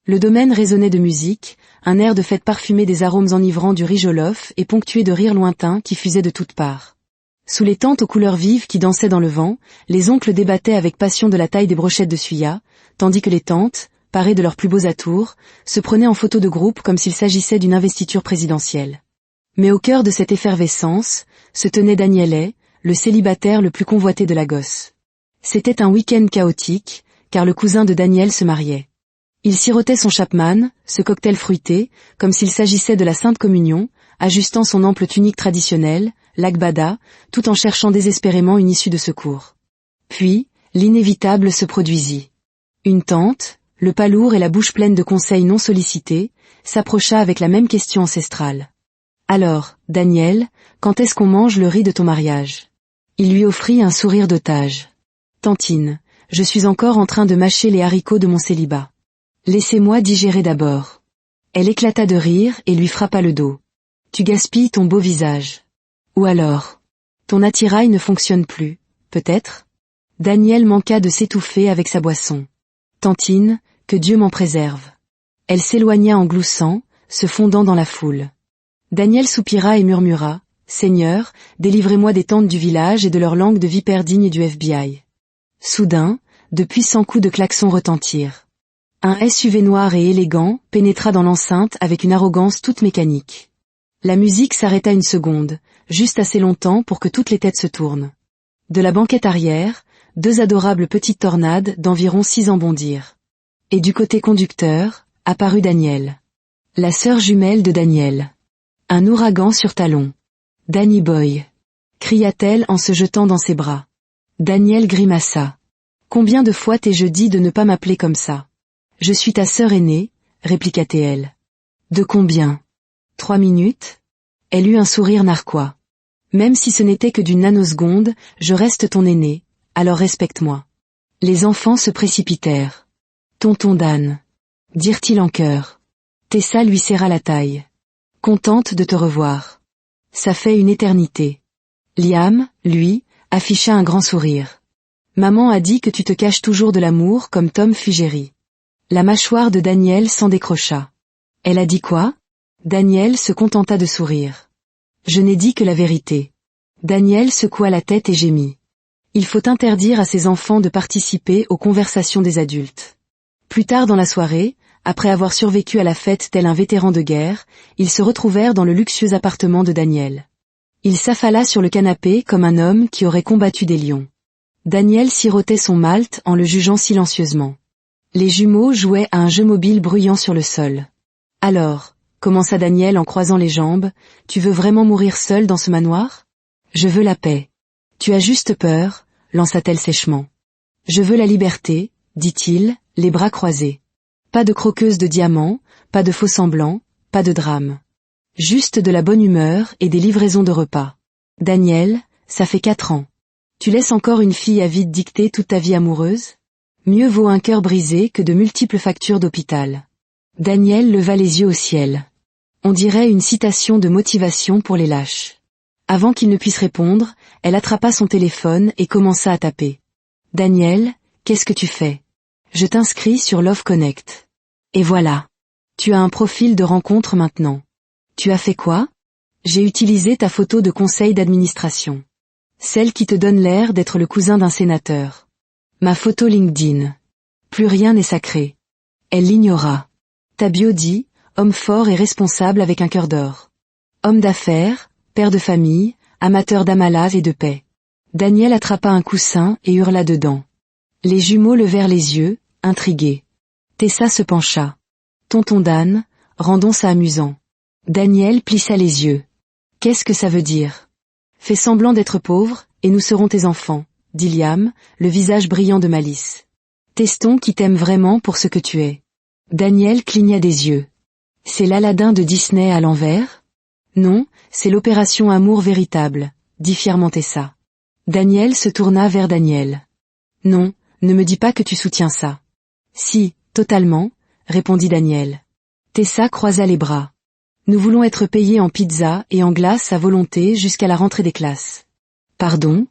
Le domaine résonnait de musique, un air de fête parfumé des arômes enivrants du riz jollof et ponctué de rires lointains qui fusaient de toutes parts. Sous les tentes aux couleurs vives qui dansaient dans le vent, les oncles débattaient avec passion de la taille des brochettes de suya, tandis que les tantes, parées de leurs plus beaux atours, se prenaient en photo de groupe comme s'il s'agissait d'une investiture présidentielle. Mais au cœur de cette effervescence, se tenait Daniel, le célibataire le plus convoité de la gosse. C'était un week-end chaotique, car le cousin de Daniel se mariait. Il sirotait son Chapman, ce cocktail fruité, comme s'il s'agissait de la Sainte Communion, ajustant son ample tunique traditionnelle, l'agbada, tout en cherchant désespérément une issue de secours. Puis, l'inévitable se produisit. Une tante, le pas lourd et la bouche pleine de conseils non sollicités, s'approcha avec la même question ancestrale. « Alors, Daniel, quand est-ce qu'on mange le riz de ton mariage ?» Il lui offrit un sourire d'otage. « Tantine, je suis encore en train de mâcher les haricots de mon célibat. Laissez-moi digérer d'abord. » Elle éclata de rire et lui frappa le dos. « Tu gaspilles ton beau visage. Ou alors, ton attirail ne fonctionne plus, peut-être ?» Daniel manqua de s'étouffer avec sa boisson. « Tantine, que Dieu m'en préserve. » Elle s'éloigna en gloussant, se fondant dans la foule. Daniel soupira et murmura, « Seigneur, délivrez-moi des tantes du village et de leur langue de vipère digne du FBI. » Soudain, de puissants coups de klaxon retentirent. Un SUV noir et élégant pénétra dans l'enceinte avec une arrogance toute mécanique. La musique s'arrêta une seconde, juste assez longtemps pour que toutes les têtes se tournent. De la banquette arrière, 2 adorables petites tornades d'environ 6 ans bondirent. Et du côté conducteur, apparut Daniel. La sœur jumelle de Daniel. Un ouragan sur talons. « Danny Boy !» cria-t-elle en se jetant dans ses bras. Daniel grimaça. « Combien de fois t'ai-je dit de ne pas m'appeler comme ça ? Je suis ta sœur aînée, répliqua-t-elle. De combien ? 3 minutes ? Elle eut un sourire narquois. Même si ce n'était que d'une nanoseconde, je reste ton aîné, alors respecte-moi. Les enfants se précipitèrent. Tonton Dan. Dirent-ils en chœur. Tessa lui serra la taille. Contente de te revoir. Ça fait une éternité. Liam, lui, afficha un grand sourire. Maman a dit que tu te caches toujours de l'amour comme Tom fit Jerry. La mâchoire de Daniel s'en décrocha. Elle a dit quoi ? Daniel se contenta de sourire. Je n'ai dit que la vérité. Daniel secoua la tête et gémit. Il faut interdire à ses enfants de participer aux conversations des adultes. Plus tard dans la soirée, après avoir survécu à la fête tel un vétéran de guerre, ils se retrouvèrent dans le luxueux appartement de Daniel. Il s'affala sur le canapé comme un homme qui aurait combattu des lions. Daniel sirotait son malt en le jugeant silencieusement. Les jumeaux jouaient à un jeu mobile bruyant sur le sol. « Alors, » commença Daniel en croisant les jambes, « tu veux vraiment mourir seul dans ce manoir ? Je veux la paix. Tu as juste peur, lança-t-elle sèchement. Je veux la liberté, dit-il, les bras croisés. Pas de croqueuse de diamants, pas de faux-semblants, pas de drame. Juste de la bonne humeur et des livraisons de repas. Daniel, ça fait 4 ans. Tu laisses encore une fille avide dicter toute ta vie amoureuse ? Mieux vaut un cœur brisé que de multiples factures d'hôpital. Daniel leva les yeux au ciel. On dirait une citation de motivation pour les lâches. Avant qu'il ne puisse répondre, elle attrapa son téléphone et commença à taper. Daniel, qu'est-ce que tu fais ? Je t'inscris sur Love Connect. Et voilà. Tu as un profil de rencontre maintenant. Tu as fait quoi ? J'ai utilisé ta photo de conseil d'administration. Celle qui te donne l'air d'être le cousin d'un sénateur. Ma photo LinkedIn. Plus rien n'est sacré. Elle l'ignora. Ta bio dit, homme fort et responsable avec un cœur d'or. Homme d'affaires, père de famille, amateur d'amalave et de paix. Daniel attrapa un coussin et hurla dedans. Les jumeaux levèrent les yeux, intrigués. Tessa se pencha. Tonton Dan, rendons ça amusant. Daniel plissa les yeux. Qu'est-ce que ça veut dire ? Fais semblant d'être pauvre, et nous serons tes enfants, dit Liam, le visage brillant de malice. Testons qui t'aime vraiment pour ce que tu es. Daniel cligna des yeux. C'est l'Aladin de Disney à l'envers ? Non, c'est l'opération Amour véritable, dit fièrement Tessa. Daniel se tourna vers Daniel. Non, ne me dis pas que tu soutiens ça. Si, totalement, répondit Daniel. Tessa croisa les bras. Nous voulons être payés en pizza et en glace à volonté jusqu'à la rentrée des classes. Pardon ?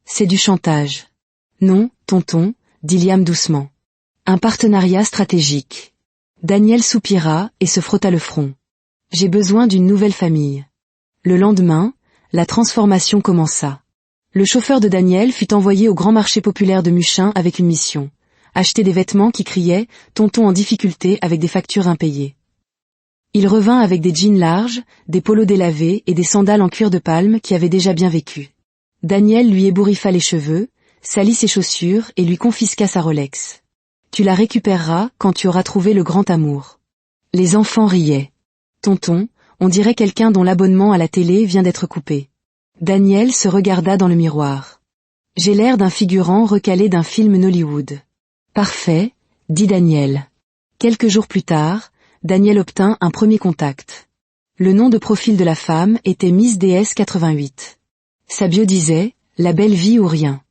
C'est du chantage. Non, tonton, dit Liam doucement. Un partenariat stratégique. Daniel soupira et se frotta le front. J'ai besoin d'une nouvelle famille. Le lendemain, la transformation commença. Le chauffeur de Daniel fut envoyé au grand marché populaire de Muchin avec une mission. Acheter des vêtements qui criaient « tonton en difficulté » avec des factures impayées. Il revint avec des jeans larges, des polos délavés et des sandales en cuir de palme qui avaient déjà bien vécu. Daniel lui ébouriffa les cheveux, salit ses chaussures et lui confisqua sa Rolex. Tu la récupéreras quand tu auras trouvé le grand amour. Les enfants riaient. Tonton, on dirait quelqu'un dont l'abonnement à la télé vient d'être coupé. Daniel se regarda dans le miroir. J'ai l'air d'un figurant recalé d'un film Nollywood. Parfait, dit Daniel. Quelques jours plus tard, Daniel obtint un premier contact. Le nom de profil de la femme était Miss DS 88. Sa bio disait « La belle vie ou rien.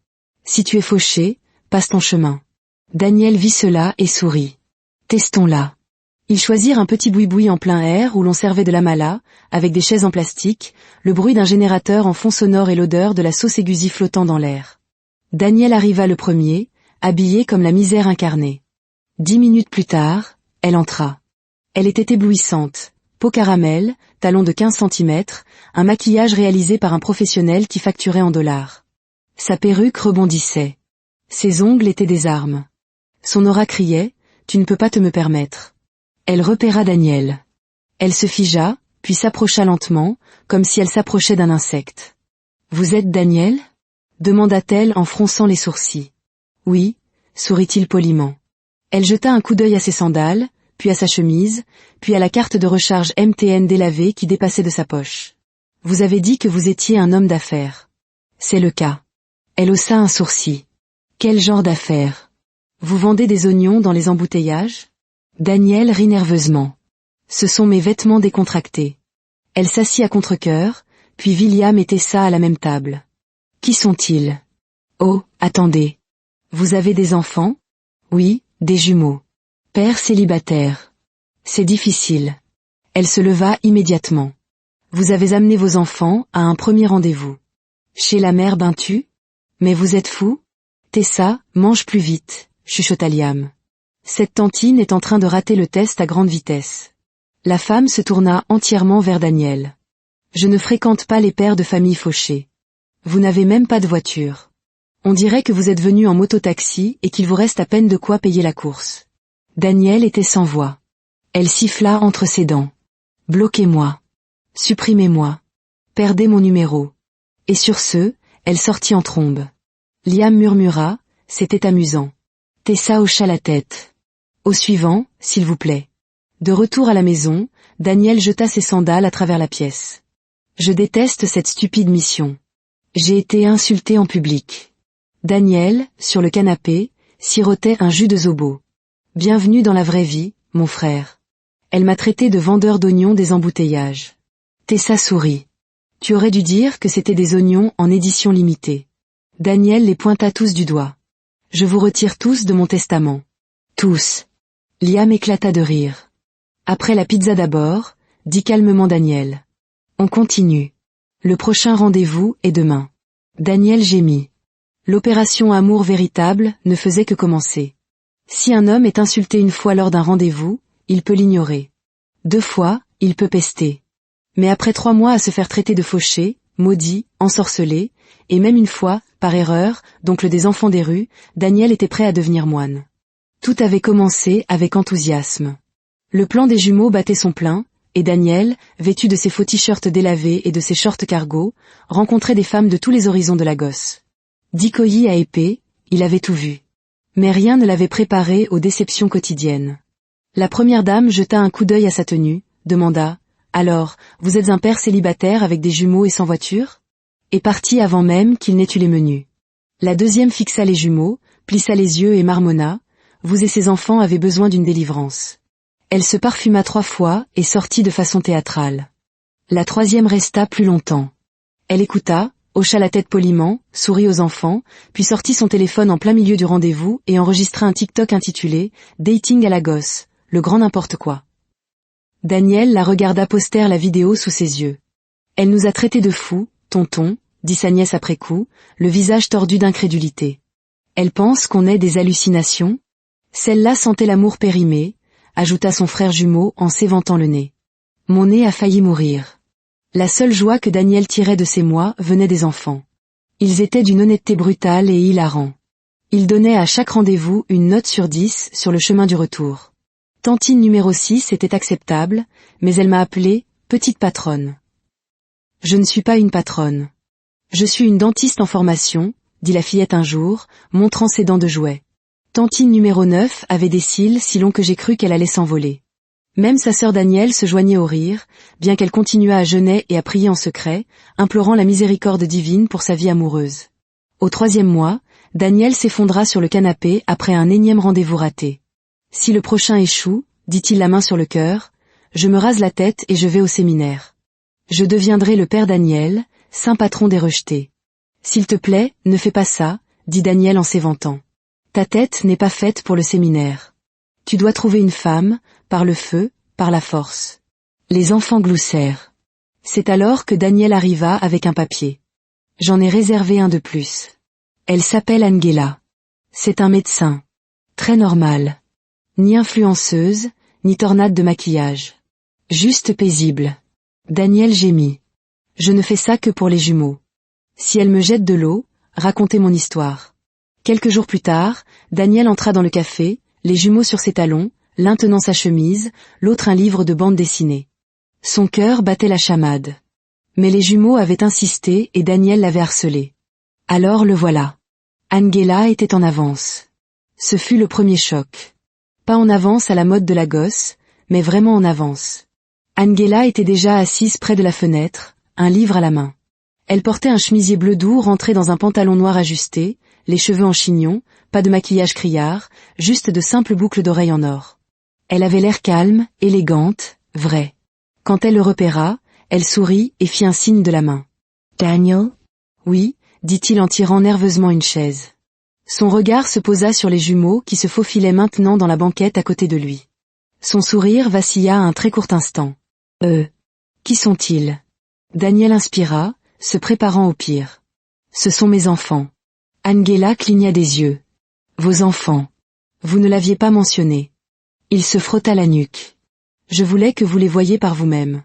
Si tu es fauché, passe ton chemin ». Daniel vit cela et sourit. Testons-la. Ils choisirent un petit boui-boui en plein air où l'on servait de la mala, avec des chaises en plastique, le bruit d'un générateur en fond sonore et l'odeur de la sauce aiguisie flottant dans l'air. Daniel arriva le premier, habillé comme la misère incarnée. 10 minutes plus tard, elle entra. Elle était éblouissante, peau caramel, talons de 15 cm, un maquillage réalisé par un professionnel qui facturait en dollars. Sa perruque rebondissait. Ses ongles étaient des armes. Son aura criait « Tu ne peux pas te me permettre ». Elle repéra Daniel. Elle se figea, puis s'approcha lentement, comme si elle s'approchait d'un insecte. « Vous êtes Daniel ?» demanda-t-elle en fronçant les sourcils. « Oui », sourit-il poliment. Elle jeta un coup d'œil à ses sandales, puis à sa chemise, puis à la carte de recharge MTN délavée qui dépassait de sa poche. « Vous avez dit que vous étiez un homme d'affaires. »« C'est le cas. » Elle haussa un sourcil. « Quel genre d'affaires ? Vous vendez des oignons dans les embouteillages ?» Daniel rit nerveusement. « Ce sont mes vêtements décontractés. » Elle s'assit à contre-cœur, puis William et Tessa à la même table. « Qui sont-ils ? » « Oh, attendez. Vous avez des enfants ? » « Oui, des jumeaux. Père célibataire. » « C'est difficile. » Elle se leva immédiatement. « Vous avez amené vos enfants à un premier rendez-vous. »« Chez la mère Bintu ? Mais vous êtes fou ? » « Tessa, mange plus vite, » chuchota Liam. « Cette tantine est en train de rater le test à grande vitesse. » La femme se tourna entièrement vers Daniel. « Je ne fréquente pas les pères de famille fauchés. Vous n'avez même pas de voiture. On dirait que vous êtes venu en moto-taxi et qu'il vous reste à peine de quoi payer la course. » Daniel était sans voix. Elle siffla entre ses dents. « Bloquez-moi. Supprimez-moi. Perdez mon numéro. » Et sur ce, elle sortit en trombe. Liam murmura, c'était amusant. Tessa hocha la tête. Au suivant, s'il vous plaît. De retour à la maison, Daniel jeta ses sandales à travers la pièce. Je déteste cette stupide mission. J'ai été insulté en public. Daniel, sur le canapé, sirotait un jus de zobo. Bienvenue dans la vraie vie, mon frère. Elle m'a traité de vendeur d'oignons des embouteillages. Tessa sourit. Tu aurais dû dire que c'était des oignons en édition limitée. Daniel les pointa tous du doigt. Je vous retire tous de mon testament. Tous. Liam éclata de rire. Après la pizza d'abord, dit calmement Daniel. On continue. Le prochain rendez-vous est demain. Daniel gémit. L'opération amour véritable ne faisait que commencer. Si un homme est insulté une fois lors d'un rendez-vous, il peut l'ignorer. 2 fois, il peut pester. Mais après 3 mois à se faire traiter de fauché, maudit, ensorcelé, et même une fois, par erreur, d'oncle des enfants des rues, Daniel était prêt à devenir moine. Tout avait commencé avec enthousiasme. Le plan des jumeaux battait son plein, et Daniel, vêtu de ses faux t-shirts délavés et de ses shorts cargo, rencontrait des femmes de tous les horizons de la gosse. D'Ikoyi à épée, il avait tout vu. Mais rien ne l'avait préparé aux déceptions quotidiennes. La première dame jeta un coup d'œil à sa tenue, demanda « Alors, vous êtes un père célibataire avec des jumeaux et sans voiture ?» et partit avant même qu'il n'ait eu les menus. La deuxième fixa les jumeaux, plissa les yeux et marmonna « Vous et ses enfants avez besoin d'une délivrance. » Elle se parfuma 3 fois et sortit de façon théâtrale. La troisième resta plus longtemps. Elle écouta, hocha la tête poliment, sourit aux enfants, puis sortit son téléphone en plein milieu du rendez-vous et enregistra un TikTok intitulé « Dating à la gosse, le grand n'importe quoi ». Daniel la regarda poster la vidéo sous ses yeux. « Elle nous a traités de fous, tonton », dit sa nièce après coup, le visage tordu d'incrédulité. « Elle pense qu'on est des hallucinations ?» Celle-là sentait l'amour périmé, ajouta son frère jumeau en s'éventant le nez. Mon nez a failli mourir. La seule joie que Daniel tirait de ces mois venait des enfants. Ils étaient d'une honnêteté brutale et hilarants. Ils donnaient à chaque rendez-vous une note sur 10 sur le chemin du retour. Tantine numéro 6 était acceptable, mais elle m'a appelée « petite patronne ». Je ne suis pas une patronne. Je suis une dentiste en formation, dit la fillette un jour, montrant ses dents de jouet. Tantine numéro 9 avait des cils si longs que j'ai cru qu'elle allait s'envoler. Même sa sœur Danielle se joignait au rire, bien qu'elle continuât à jeûner et à prier en secret, implorant la miséricorde divine pour sa vie amoureuse. Au 3e mois, Daniel s'effondra sur le canapé après un énième rendez-vous raté. Si le prochain échoue, dit-il la main sur le cœur, je me rase la tête et je vais au séminaire. Je deviendrai le père Daniel, saint patron des rejetés. S'il te plaît, ne fais pas ça, dit Daniel en s'éventant. Ta tête n'est pas faite pour le séminaire. Tu dois trouver une femme, par le feu, par la force. Les enfants gloussèrent. C'est alors que Daniel arriva avec un papier. J'en ai réservé un de plus. Elle s'appelle Angela. C'est un médecin. Très normal. Ni influenceuse, ni tornade de maquillage. Juste paisible. Daniel gémit. Je ne fais ça que pour les jumeaux. Si elle me jette de l'eau, racontez mon histoire. Quelques jours plus tard, Daniel entra dans le café, les jumeaux sur ses talons, l'un tenant sa chemise, l'autre un livre de bande dessinée. Son cœur battait la chamade. Mais les jumeaux avaient insisté et Daniel l'avait harcelé. Alors le voilà. Angela était en avance. Ce fut le premier choc. Pas en avance à la mode de la gosse, mais vraiment en avance. Angela était déjà assise près de la fenêtre, un livre à la main. Elle portait un chemisier bleu doux rentré dans un pantalon noir ajusté, les cheveux en chignon, pas de maquillage criard, juste de simples boucles d'oreilles en or. Elle avait l'air calme, élégante, vraie. Quand elle le repéra, elle sourit et fit un signe de la main. « Daniel ?» ?»« Oui » dit-il en tirant nerveusement une chaise. Son regard se posa sur les jumeaux qui se faufilaient maintenant dans la banquette à côté de lui. Son sourire vacilla un très court instant. Qui sont-ils » Daniel inspira, se préparant au pire. « Ce sont mes enfants. » Angela cligna des yeux. « Vos enfants. Vous ne l'aviez pas mentionné. » Il se frotta la nuque. « Je voulais que vous les voyiez par vous-même.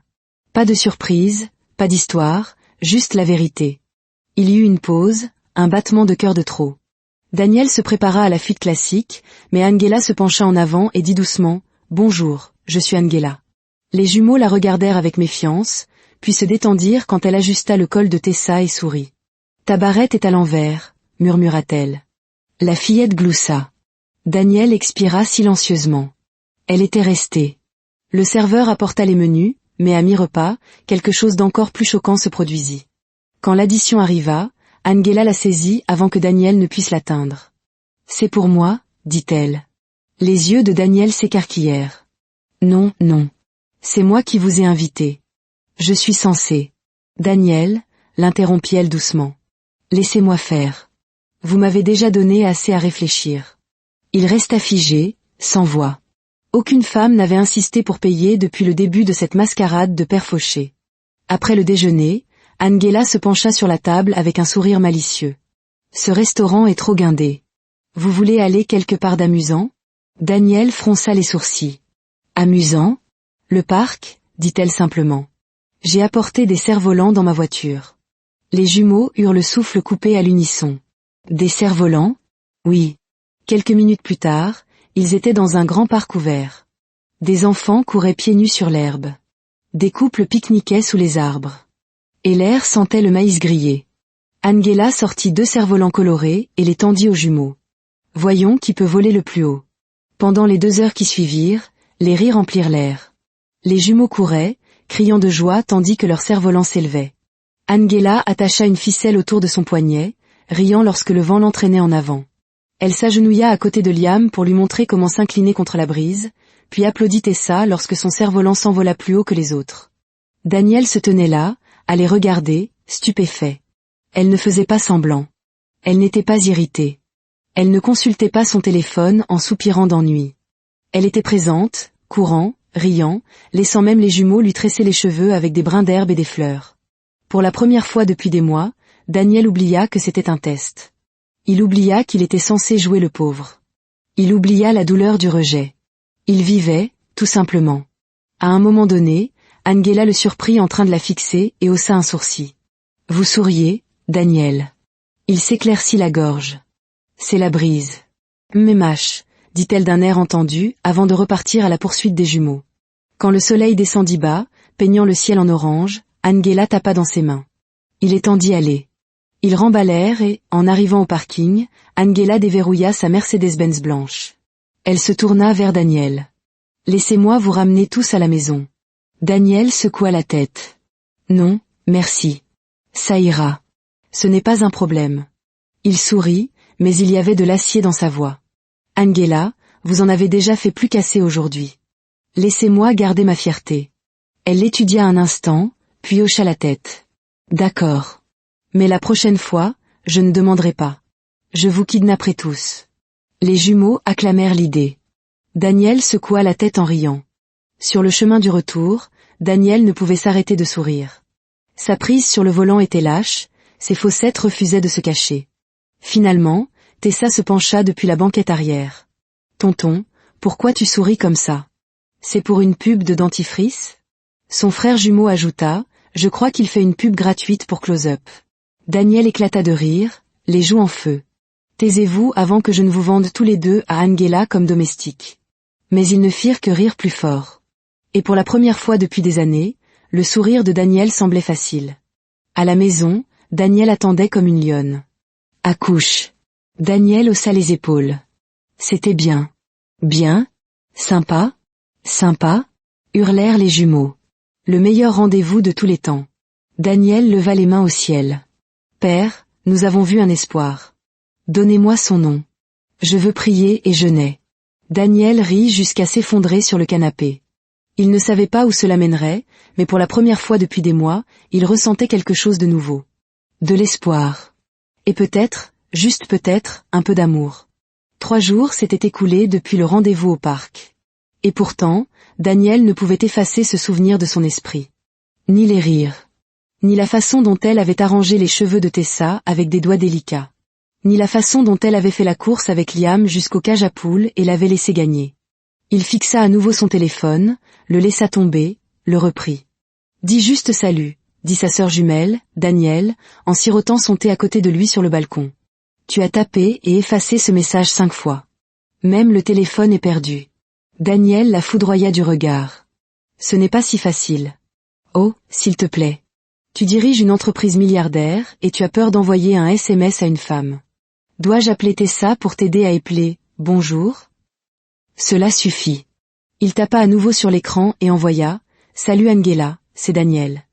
Pas de surprise, pas d'histoire, juste la vérité. » Il y eut une pause, un battement de cœur de trop. Daniel se prépara à la fuite classique, mais Angela se pencha en avant et dit doucement « Bonjour, je suis Angela. » Les jumeaux la regardèrent avec méfiance, puis se détendirent quand elle ajusta le col de Tessa et sourit. « Ta barrette est à l'envers, » murmura-t-elle. La fillette gloussa. Daniel expira silencieusement. Elle était restée. Le serveur apporta les menus, mais à mi-repas, quelque chose d'encore plus choquant se produisit. Quand l'addition arriva, Angela la saisit avant que Daniel ne puisse l'atteindre. « C'est pour moi » dit-elle. Les yeux de Daniel s'écarquillèrent. « Non, non. C'est moi qui vous ai invité. Je suis censé. » « Daniel » l'interrompit-elle doucement. « Laissez-moi faire. Vous m'avez déjà donné assez à réfléchir. » Il resta figé, sans voix. Aucune femme n'avait insisté pour payer depuis le début de cette mascarade de père Fauché. Après le déjeuner, Angela se pencha sur la table avec un sourire malicieux. « Ce restaurant est trop guindé. Vous voulez aller quelque part d'amusant ?» Daniel fronça les sourcils. « Amusant ? Le parc ?» dit-elle simplement. « J'ai apporté des cerfs-volants dans ma voiture. » Les jumeaux eurent le souffle coupé à l'unisson. « Des cerfs-volants ? Oui. » Quelques minutes plus tard, ils étaient dans un grand parc ouvert. Des enfants couraient pieds nus sur l'herbe. Des couples pique-niquaient sous les arbres. Et l'air sentait le maïs grillé. Angela sortit 2 cerfs-volants colorés et les tendit aux jumeaux. « Voyons qui peut voler le plus haut. » Pendant les 2 heures qui suivirent, les rires remplirent l'air. Les jumeaux couraient, criant de joie tandis que leurs cerfs-volants s'élevaient. Angela attacha une ficelle autour de son poignet, riant lorsque le vent l'entraînait en avant. Elle s'agenouilla à côté de Liam pour lui montrer comment s'incliner contre la brise, puis applaudit Tessa lorsque son cerf-volant s'envola plus haut que les autres. Daniel se tenait là, à les regarder, stupéfait. Elle ne faisait pas semblant. Elle n'était pas irritée. Elle ne consultait pas son téléphone en soupirant d'ennui. Elle était présente, courant, riant, laissant même les jumeaux lui tresser les cheveux avec des brins d'herbe et des fleurs. Pour la première fois depuis des mois, Daniel oublia que c'était un test. Il oublia qu'il était censé jouer le pauvre. Il oublia la douleur du rejet. Il vivait, tout simplement. À un moment donné, Angela le surprit en train de la fixer et haussa un sourcil. Vous souriez, Daniel. Il s'éclaircit la gorge. C'est la brise. Mais mâche, dit-elle d'un air entendu avant de repartir à la poursuite des jumeaux. Quand le soleil descendit bas, peignant le ciel en orange, Angela tapa dans ses mains. Il est temps d'y aller. Ils remballèrent et, en arrivant au parking, Angela déverrouilla sa Mercedes-Benz blanche. Elle se tourna vers Daniel. Laissez-moi vous ramener tous à la maison. Daniel secoua la tête. Non, merci. Ça ira. Ce n'est pas un problème. Il sourit, mais il y avait de l'acier dans sa voix. Angela, vous en avez déjà fait plus qu'assez aujourd'hui. Laissez-moi garder ma fierté. Elle l'étudia un instant, puis hocha la tête. D'accord. Mais la prochaine fois, je ne demanderai pas. Je vous kidnapperai tous. Les jumeaux acclamèrent l'idée. Daniel secoua la tête en riant. Sur le chemin du retour, Daniel ne pouvait s'arrêter de sourire. Sa prise sur le volant était lâche, ses fossettes refusaient de se cacher. Finalement, Tessa se pencha depuis la banquette arrière. Tonton, pourquoi tu souris comme ça? C'est pour une pub de dentifrice? Son frère jumeau ajouta, je crois qu'il fait une pub gratuite pour Close-Up. Daniel éclata de rire, les joues en feu. Taisez-vous avant que je ne vous vende tous les deux à Angela comme domestiques. Mais ils ne firent que rire plus fort. Et pour la première fois depuis des années, le sourire de Daniel semblait facile. À la maison, Daniel attendait comme une lionne. Accouche. Daniel haussa les épaules. C'était bien. Bien? Sympa? Sympa? Hurlèrent les jumeaux. Le meilleur rendez-vous de tous les temps. Daniel leva les mains au ciel. Père, nous avons vu un espoir. Donnez-moi son nom. Je veux prier et je nais. Daniel rit jusqu'à s'effondrer sur le canapé. Il ne savait pas où cela mènerait, mais pour la première fois depuis des mois, il ressentait quelque chose de nouveau. De l'espoir. Et peut-être, juste peut-être, un peu d'amour. 3 jours s'étaient écoulés depuis le rendez-vous au parc. Et pourtant, Daniel ne pouvait effacer ce souvenir de son esprit. Ni les rires. Ni la façon dont elle avait arrangé les cheveux de Tessa avec des doigts délicats. Ni la façon dont elle avait fait la course avec Liam jusqu'au cage à poules et l'avait laissé gagner. Il fixa à nouveau son téléphone, le laissa tomber, le reprit. Dis juste salut, dit sa sœur jumelle, Daniel, en sirotant son thé à côté de lui sur le balcon. Tu as tapé et effacé ce message 5 fois. Même le téléphone est perdu. Daniel la foudroya du regard. Ce n'est pas si facile. Oh, s'il te plaît. Tu diriges une entreprise milliardaire et tu as peur d'envoyer un SMS à une femme. Dois-je appeler Tessa pour t'aider à épeler « Bonjour » Cela suffit. Il tapa à nouveau sur l'écran et envoya « Salut Angela, c'est Daniel.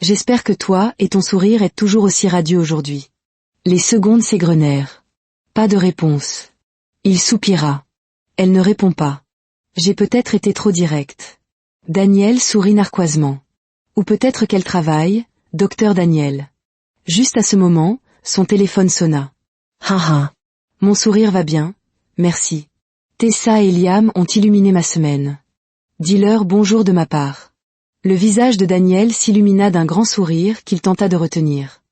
J'espère que toi et ton sourire est toujours aussi radieux aujourd'hui. » Les secondes s'égrenèrent. Pas de réponse. Il soupira. Elle ne répond pas. J'ai peut-être été trop direct. Daniel sourit narquoisement. Ou peut-être qu'elle travaille, docteur Daniel. Juste à ce moment, son téléphone sonna. Ha. Mon sourire va bien, merci. Tessa et Liam ont illuminé ma semaine. Dis-leur bonjour de ma part. Le visage de Daniel s'illumina d'un grand sourire qu'il tenta de retenir.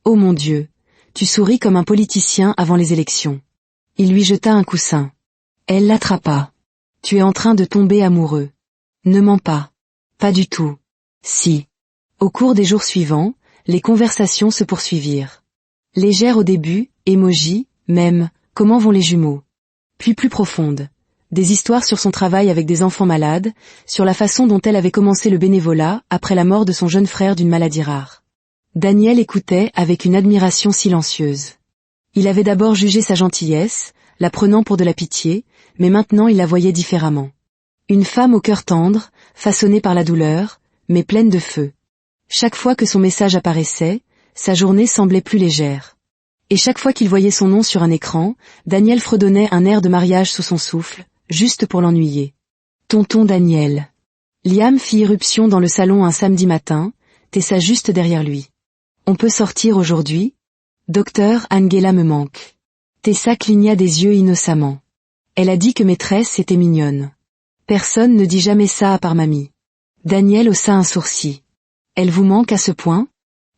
Oh mon Dieu, tu souris comme un politicien avant les élections. Il lui jeta un coussin. Elle l'attrapa. Tu es en train de tomber amoureux. Ne mens pas. Pas du tout. Si. Au cours des jours suivants, les conversations se poursuivirent. Légères au début, émoji, même, comment vont les jumeaux? Puis plus profondes. Des histoires sur son travail avec des enfants malades, sur la façon dont elle avait commencé le bénévolat après la mort de son jeune frère d'une maladie rare. Daniel écoutait avec une admiration silencieuse. Il avait d'abord jugé sa gentillesse, la prenant pour de la pitié, mais maintenant il la voyait différemment. Une femme au cœur tendre, façonnée par la douleur, mais pleine de feu. Chaque fois que son message apparaissait, sa journée semblait plus légère. Et chaque fois qu'il voyait son nom sur un écran, Daniel fredonnait un air de mariage sous son souffle, juste pour l'ennuyer. Tonton Daniel. Liam fit irruption dans le salon un samedi matin, Tessa juste derrière lui. On peut sortir aujourd'hui? Docteur Angela me manque. Tessa cligna des yeux innocemment. Elle a dit que maîtresse était mignonne. Personne ne dit jamais ça à part mamie. Daniel haussa un sourcil. Elle vous manque à ce point?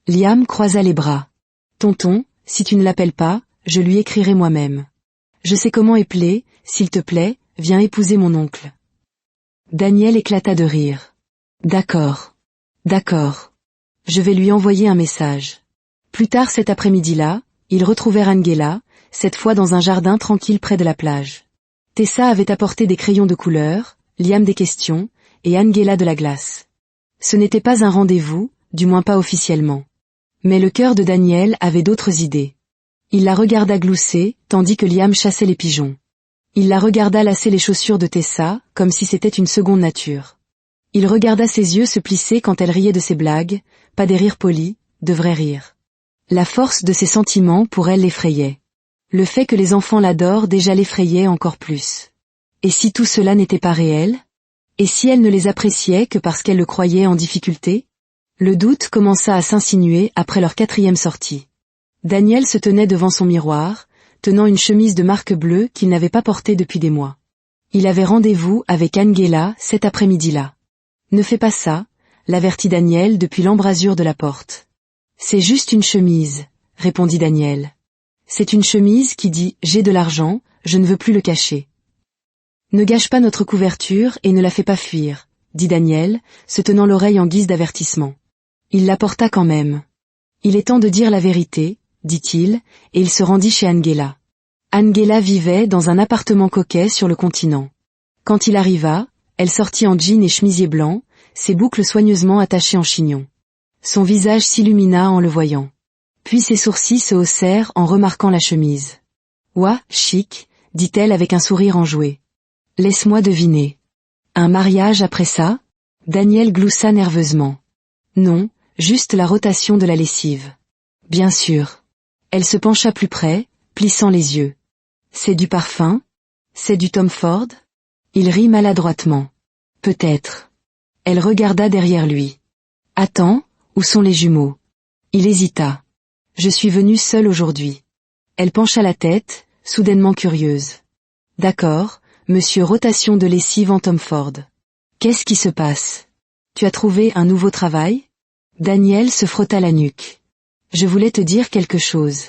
Liam croisa les bras. Tonton, si tu ne l'appelles pas, je lui écrirai moi-même. Je sais comment épeler, s'il te plaît, viens épouser mon oncle. Daniel éclata de rire. D'accord. D'accord. Je vais lui envoyer un message. Plus tard cet après-midi-là, ils retrouvèrent Angela, cette fois dans un jardin tranquille près de la plage. Tessa avait apporté des crayons de couleur, Liam des questions, et Angela de la glace. Ce n'était pas un rendez-vous, du moins pas officiellement. Mais le cœur de Daniel avait d'autres idées. Il la regarda glousser, tandis que Liam chassait les pigeons. Il la regarda lasser les chaussures de Tessa, comme si c'était une seconde nature. Il regarda ses yeux se plisser quand elle riait de ses blagues, pas des rires polis, de vrais rires. La force de ses sentiments pour elle l'effrayait. Le fait que les enfants l'adorent déjà l'effrayait encore plus. Et si tout cela n'était pas réel? Et si elle ne les appréciait que parce qu'elle le croyait en difficulté? Le doute commença à s'insinuer après leur 4e sortie. Daniel se tenait devant son miroir, tenant une chemise de marque bleue qu'il n'avait pas portée depuis des mois. Il avait rendez-vous avec Angela cet après-midi-là. Ne fais pas ça, l'avertit Daniel depuis l'embrasure de la porte. C'est juste une chemise, répondit Daniel. C'est une chemise qui dit « J'ai de l'argent, je ne veux plus le cacher ». Ne gâche pas notre couverture et ne la fais pas fuir, dit Daniel, se tenant l'oreille en guise d'avertissement. Il la porta quand même. Il est temps de dire la vérité, dit-il, et il se rendit chez Angela. Angela vivait dans un appartement coquet sur le continent. Quand il arriva, elle sortit en jean et chemisier blanc, ses boucles soigneusement attachées en chignon. Son visage s'illumina en le voyant. Puis ses sourcils se haussèrent en remarquant la chemise. « Ouah, chic », dit-elle avec un sourire enjoué. « Laisse-moi deviner. Un mariage après ça ?» Daniel gloussa nerveusement. « Non, juste la rotation de la lessive. »« Bien sûr. » Elle se pencha plus près, plissant les yeux. « C'est du parfum ? C'est du Tom Ford ?» Il rit maladroitement. « Peut-être. » Elle regarda derrière lui. « Attends, où sont les jumeaux ?» Il hésita. « Je suis venue seule aujourd'hui. » Elle pencha la tête, soudainement curieuse. « D'accord, monsieur rotation de lessive en Tom Ford. Qu'est-ce qui se passe? Tu as trouvé un nouveau travail ?» Daniel se frotta la nuque. « Je voulais te dire quelque chose. »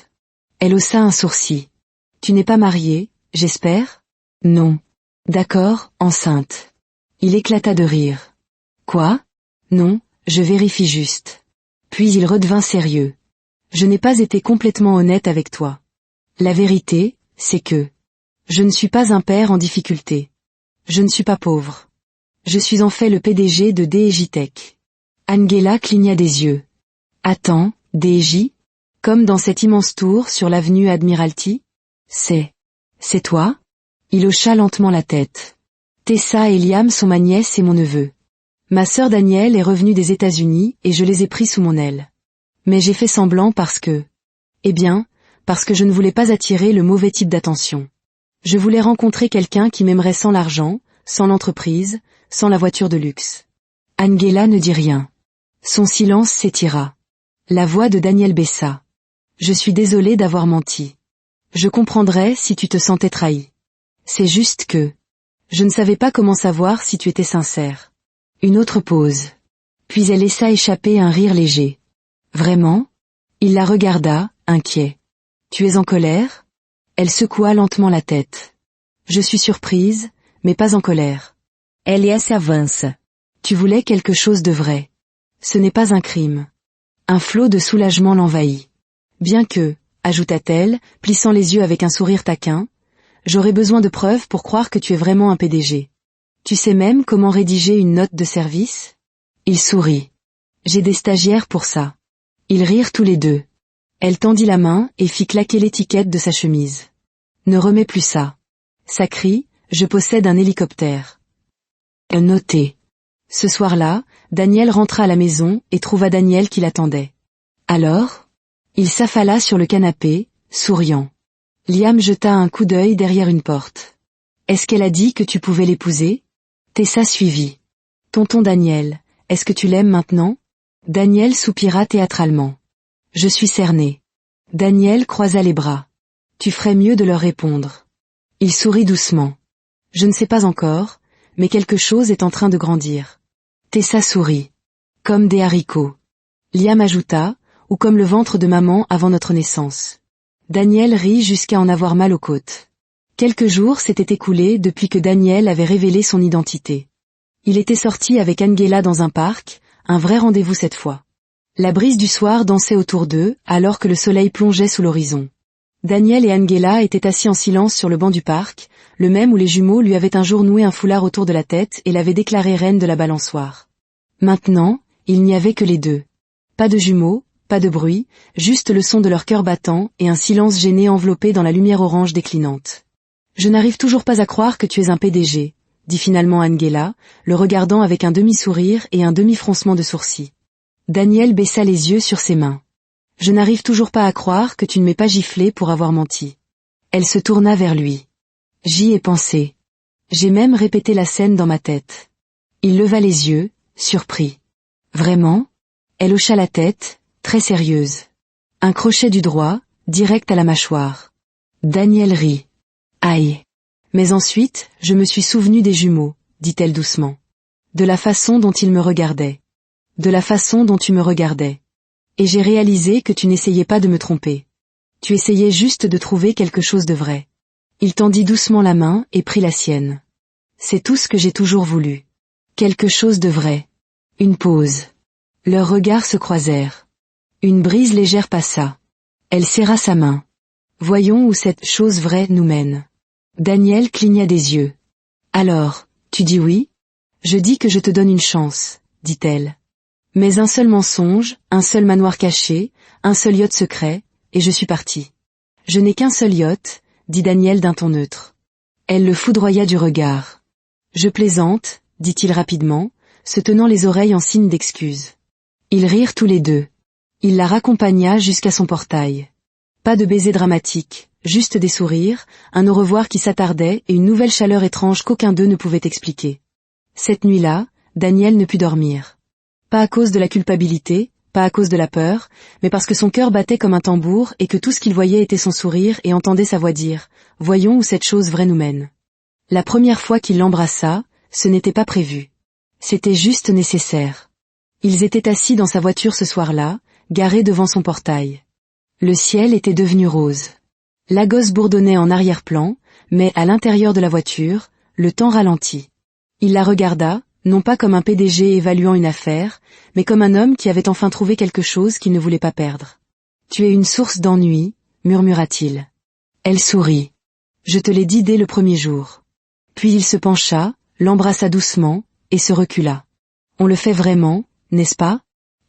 Elle haussa un sourcil. « Tu n'es pas mariée, j'espère ? » « Non. »« D'accord, enceinte. » Il éclata de rire. « Quoi ? » ?»« Non, je vérifie juste. » Puis il redevint sérieux. « Je n'ai pas été complètement honnête avec toi. La vérité, c'est que je ne suis pas un père en difficulté. Je ne suis pas pauvre. Je suis en fait le PDG de D&J Tech. » Angela cligna des yeux. « Attends, D&J ? Comme dans cette immense tour sur l'avenue Admiralty ? C'est toi ? » Il hocha lentement la tête. « Tessa et Liam sont ma nièce et mon neveu. Ma sœur Danielle est revenue des États-Unis et je les ai pris sous mon aile. Mais j'ai fait semblant parce que je ne voulais pas attirer le mauvais type d'attention. Je voulais rencontrer quelqu'un qui m'aimerait sans l'argent, sans l'entreprise, sans la voiture de luxe. » Angela ne dit rien. Son silence s'étira. La voix de Daniel baissa. « Je suis désolée d'avoir menti. Je comprendrais si tu te sentais trahi. C'est juste que je ne savais pas comment savoir si tu étais sincère. » Une autre pause. Puis elle laissa échapper un rire léger. « Vraiment ?» Il la regarda, inquiet. « Tu es en colère ?» Elle secoua lentement la tête. « Je suis surprise, mais pas en colère. » LS avance. « Tu voulais quelque chose de vrai. Ce n'est pas un crime. » Un flot de soulagement l'envahit. « Bien que, » ajouta-t-elle, plissant les yeux avec un sourire taquin, « j'aurais besoin de preuves pour croire que tu es vraiment un PDG. Tu sais même comment rédiger une note de service ?» Il sourit. « J'ai des stagiaires pour ça. » Ils rirent tous les deux. Elle tendit la main et fit claquer l'étiquette de sa chemise. « Ne remets plus ça. » Sacri, je possède un hélicoptère. Noté. Ce soir-là, Daniel rentra à la maison et trouva Daniel qui l'attendait. « Alors ?» Il s'affala sur le canapé, souriant. Liam jeta un coup d'œil derrière une porte. « Est-ce qu'elle a dit que tu pouvais l'épouser ?» Tessa suivit. « Tonton Daniel, est-ce que tu l'aimes maintenant ?» Daniel soupira théâtralement. « Je suis cerné. » Daniel croisa les bras. « Tu ferais mieux de leur répondre. » Il sourit doucement. « Je ne sais pas encore, mais quelque chose est en train de grandir. » Tessa sourit. « Comme des haricots. » Liam ajouta, « ou comme le ventre de maman avant notre naissance. » Daniel rit jusqu'à en avoir mal aux côtes. Quelques jours s'étaient écoulés depuis que Daniel avait révélé son identité. Il était sorti avec Angela dans un parc, un vrai rendez-vous cette fois. La brise du soir dansait autour d'eux, alors que le soleil plongeait sous l'horizon. Daniel et Angela étaient assis en silence sur le banc du parc, le même où les jumeaux lui avaient un jour noué un foulard autour de la tête et l'avaient déclarée reine de la balançoire. Maintenant, il n'y avait que les deux. Pas de jumeaux, pas de bruit, juste le son de leur cœur battant et un silence gêné enveloppé dans la lumière orange déclinante. « Je n'arrive toujours pas à croire que tu es un PDG, dit finalement Angela, le regardant avec un demi-sourire et un demi-froncement de sourcils. Daniel baissa les yeux sur ses mains. « Je n'arrive toujours pas à croire que tu ne m'aies pas giflé pour avoir menti. » Elle se tourna vers lui. « J'y ai pensé. J'ai même répété la scène dans ma tête. » Il leva les yeux, surpris. « Vraiment ?» Elle hocha la tête, très sérieuse. Un crochet du droit, direct à la mâchoire. Daniel rit. « Aïe. Mais ensuite, je me suis souvenu des jumeaux, dit-elle doucement. De la façon dont ils me regardaient. De la façon dont tu me regardais. Et j'ai réalisé que tu n'essayais pas de me tromper. Tu essayais juste de trouver quelque chose de vrai. » Il tendit doucement la main et prit la sienne. « C'est tout ce que j'ai toujours voulu. Quelque chose de vrai. » Une pause. Leurs regards se croisèrent. Une brise légère passa. Elle serra sa main. « Voyons où cette chose vraie nous mène. » Daniel cligna des yeux. « Alors, tu dis oui ? » « Je dis que je te donne une chance, dit-elle. Mais un seul mensonge, un seul manoir caché, un seul yacht secret, et je suis partie. Je n'ai qu'un seul yacht, dit Daniel d'un ton neutre. Elle le foudroya du regard. Je plaisante, dit-il rapidement, se tenant les oreilles en signe d'excuse. Ils rirent tous les deux. Il la raccompagna jusqu'à son portail. Pas de baiser dramatique, juste des sourires, un au revoir qui s'attardait et une nouvelle chaleur étrange qu'aucun d'eux ne pouvait expliquer. Cette nuit-là, Daniel ne put dormir. Pas à cause de la culpabilité, pas à cause de la peur, mais parce que son cœur battait comme un tambour et que tout ce qu'il voyait était son sourire et entendait sa voix dire « Voyons où cette chose vraie nous mène ». La première fois qu'il l'embrassa, ce n'était pas prévu. C'était juste nécessaire. Ils étaient assis dans sa voiture ce soir-là, garés devant son portail. Le ciel était devenu rose. Lagos bourdonnait en arrière-plan, mais à l'intérieur de la voiture, le temps ralentit. Il la regarda, non pas comme un PDG évaluant une affaire, mais comme un homme qui avait enfin trouvé quelque chose qu'il ne voulait pas perdre. « Tu es une source d'ennui, » murmura-t-il. Elle sourit. « Je te l'ai dit dès le premier jour. » Puis il se pencha, l'embrassa doucement, et se recula. « On le fait vraiment, n'est-ce pas ?»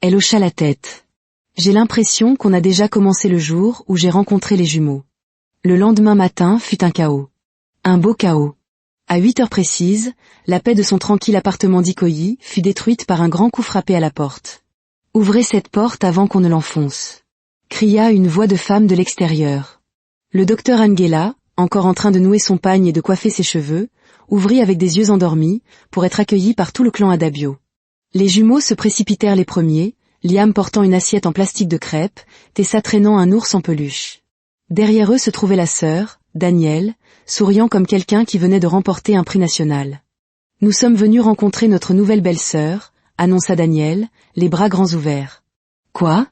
Elle hocha la tête. « J'ai l'impression qu'on a déjà commencé le jour où j'ai rencontré les jumeaux. » Le lendemain matin fut un chaos. Un beau chaos. À 8 heures précises, la paix de son tranquille appartement d'Ikoyi fut détruite par un grand coup frappé à la porte. « Ouvrez cette porte avant qu'on ne l'enfonce !» cria une voix de femme de l'extérieur. Le docteur Angela, encore en train de nouer son pagne et de coiffer ses cheveux, ouvrit avec des yeux endormis, pour être accueilli par tout le clan Adabio. Les jumeaux se précipitèrent les premiers, Liam portant une assiette en plastique de crêpes, Tessa traînant un ours en peluche. Derrière eux se trouvait la sœur, Daniel, souriant comme quelqu'un qui venait de remporter un prix national. « Nous sommes venus rencontrer notre nouvelle belle-sœur, » annonça Daniel, les bras grands ouverts. « Quoi ?»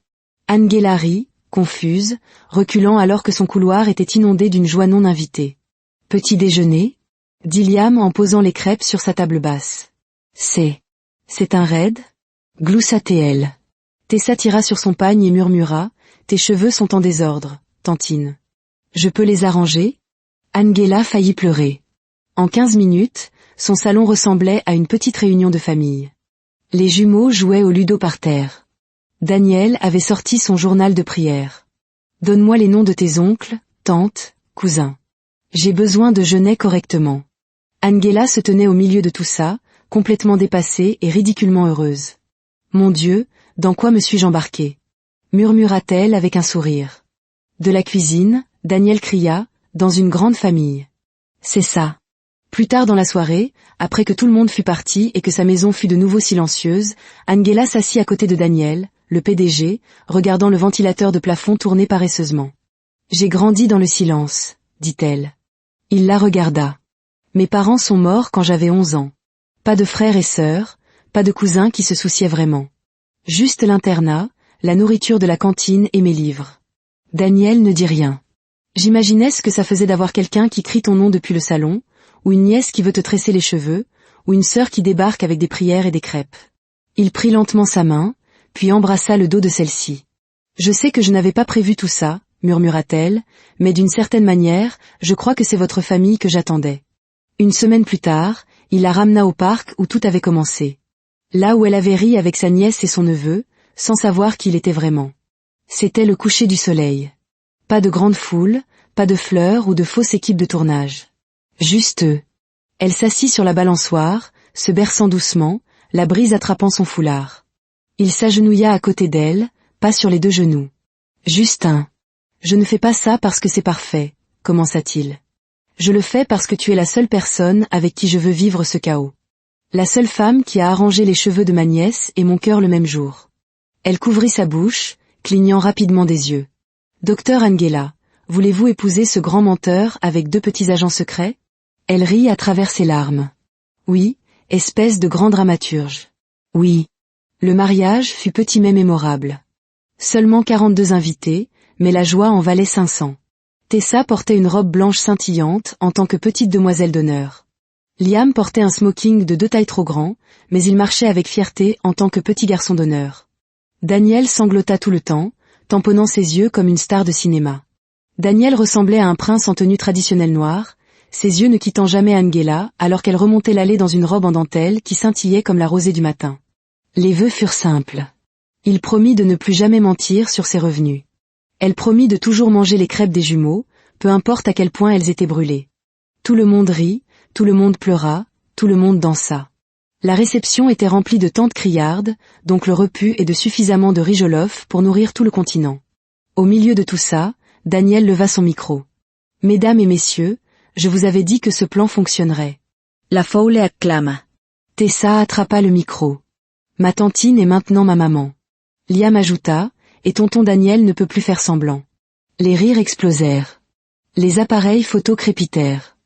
Angela rit, confuse, reculant alors que son couloir était inondé d'une joie non invitée. « Petit déjeuner ?» dit Liam en posant les crêpes sur sa table basse. « C'est un raid ?» gloussa-t-elle. Tessa tira sur son pagne et murmura, « Tes cheveux sont en désordre, Tantine. »« Je peux les arranger ?» Angela faillit pleurer. En 15 minutes, son salon ressemblait à une petite réunion de famille. Les jumeaux jouaient au ludo par terre. Daniel avait sorti son journal de prière. « Donne-moi les noms de tes oncles, tantes, cousins. J'ai besoin de jeûner correctement. » Angela se tenait au milieu de tout ça, complètement dépassée et ridiculement heureuse. « Mon Dieu, dans quoi me suis-je embarquée ?» murmura-t-elle avec un sourire. De la cuisine, Daniel cria, dans une grande famille. C'est ça. Plus tard dans la soirée, après que tout le monde fut parti et que sa maison fut de nouveau silencieuse, Angela s'assit à côté de Daniel, le PDG, regardant le ventilateur de plafond tourner paresseusement. « J'ai grandi dans le silence, » dit-elle. Il la regarda. « Mes parents sont morts quand j'avais 11 ans. Pas de frères et sœurs, pas de cousins qui se souciaient vraiment. Juste l'internat, la nourriture de la cantine et mes livres. » Daniel ne dit rien. J'imaginais ce que ça faisait d'avoir quelqu'un qui crie ton nom depuis le salon, ou une nièce qui veut te tresser les cheveux, ou une sœur qui débarque avec des prières et des crêpes. Il prit lentement sa main, puis embrassa le dos de celle-ci. Je sais que je n'avais pas prévu tout ça, murmura-t-elle, mais d'une certaine manière, je crois que c'est votre famille que j'attendais. Une semaine plus tard, il la ramena au parc où tout avait commencé. Là où elle avait ri avec sa nièce et son neveu, sans savoir qui il était vraiment. C'était le coucher du soleil. Pas de grande foule, pas de fleurs ou de fausse équipe de tournage. Juste eux. Elle s'assit sur la balançoire, se berçant doucement, la brise attrapant son foulard. Il s'agenouilla à côté d'elle, pas sur les deux genoux. Justin. Je ne fais pas ça parce que c'est parfait, commença-t-il. Je le fais parce que tu es la seule personne avec qui je veux vivre ce chaos. La seule femme qui a arrangé les cheveux de ma nièce et mon cœur le même jour. Elle couvrit sa bouche, clignant rapidement des yeux. Docteur Angela, voulez-vous épouser ce grand menteur avec 2 petits agents secrets? Elle rit à travers ses larmes. Oui, espèce de grand dramaturge. Oui. Le mariage fut petit mais mémorable. Seulement 42 invités, mais la joie en valait 500. Tessa portait une robe blanche scintillante en tant que petite demoiselle d'honneur. Liam portait un smoking de 2 tailles trop grand, mais il marchait avec fierté en tant que petit garçon d'honneur. Daniel sanglota tout le temps, tamponnant ses yeux comme une star de cinéma. Daniel ressemblait à un prince en tenue traditionnelle noire, ses yeux ne quittant jamais Angela alors qu'elle remontait l'allée dans une robe en dentelle qui scintillait comme la rosée du matin. Les vœux furent simples. Il promit de ne plus jamais mentir sur ses revenus. Elle promit de toujours manger les crêpes des jumeaux, peu importe à quel point elles étaient brûlées. Tout le monde rit, tout le monde pleura, tout le monde dansa. La réception était remplie de tantes criardes, donc le repu et de suffisamment de riz jollof pour nourrir tout le continent. Au milieu de tout ça, Daniel leva son micro. « Mesdames et messieurs, je vous avais dit que ce plan fonctionnerait. » La foule acclama. Tessa attrapa le micro. « Ma tantine est maintenant ma maman. » Liam ajouta, et tonton Daniel ne peut plus faire semblant. Les rires explosèrent. Les appareils photo crépitèrent.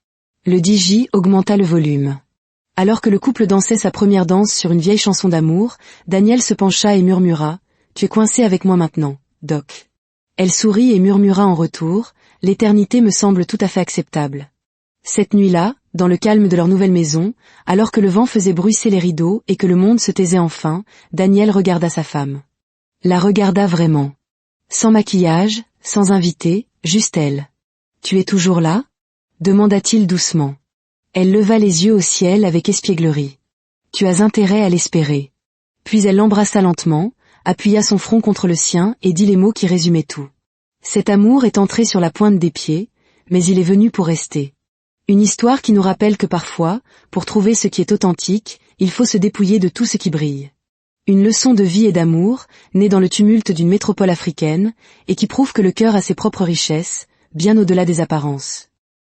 Le DJ augmenta le volume. Alors que le couple dansait sa première danse sur une vieille chanson d'amour, Daniel se pencha et murmura « Tu es coincé avec moi maintenant, Doc. » Elle sourit et murmura en retour « L'éternité me semble tout à fait acceptable. » Cette nuit-là, dans le calme de leur nouvelle maison, alors que le vent faisait bruisser les rideaux et que le monde se taisait enfin, Daniel regarda sa femme. La regarda vraiment. Sans maquillage, sans invité, juste elle. « Tu es toujours là ?» demanda-t-il doucement. Elle leva les yeux au ciel avec espièglerie. « Tu as intérêt à l'espérer. » Puis elle l'embrassa lentement, appuya son front contre le sien et dit les mots qui résumaient tout. Cet amour est entré sur la pointe des pieds, mais il est venu pour rester. Une histoire qui nous rappelle que parfois, pour trouver ce qui est authentique, il faut se dépouiller de tout ce qui brille. Une leçon de vie et d'amour, née dans le tumulte d'une métropole africaine, et qui prouve que le cœur a ses propres richesses, bien au-delà des apparences.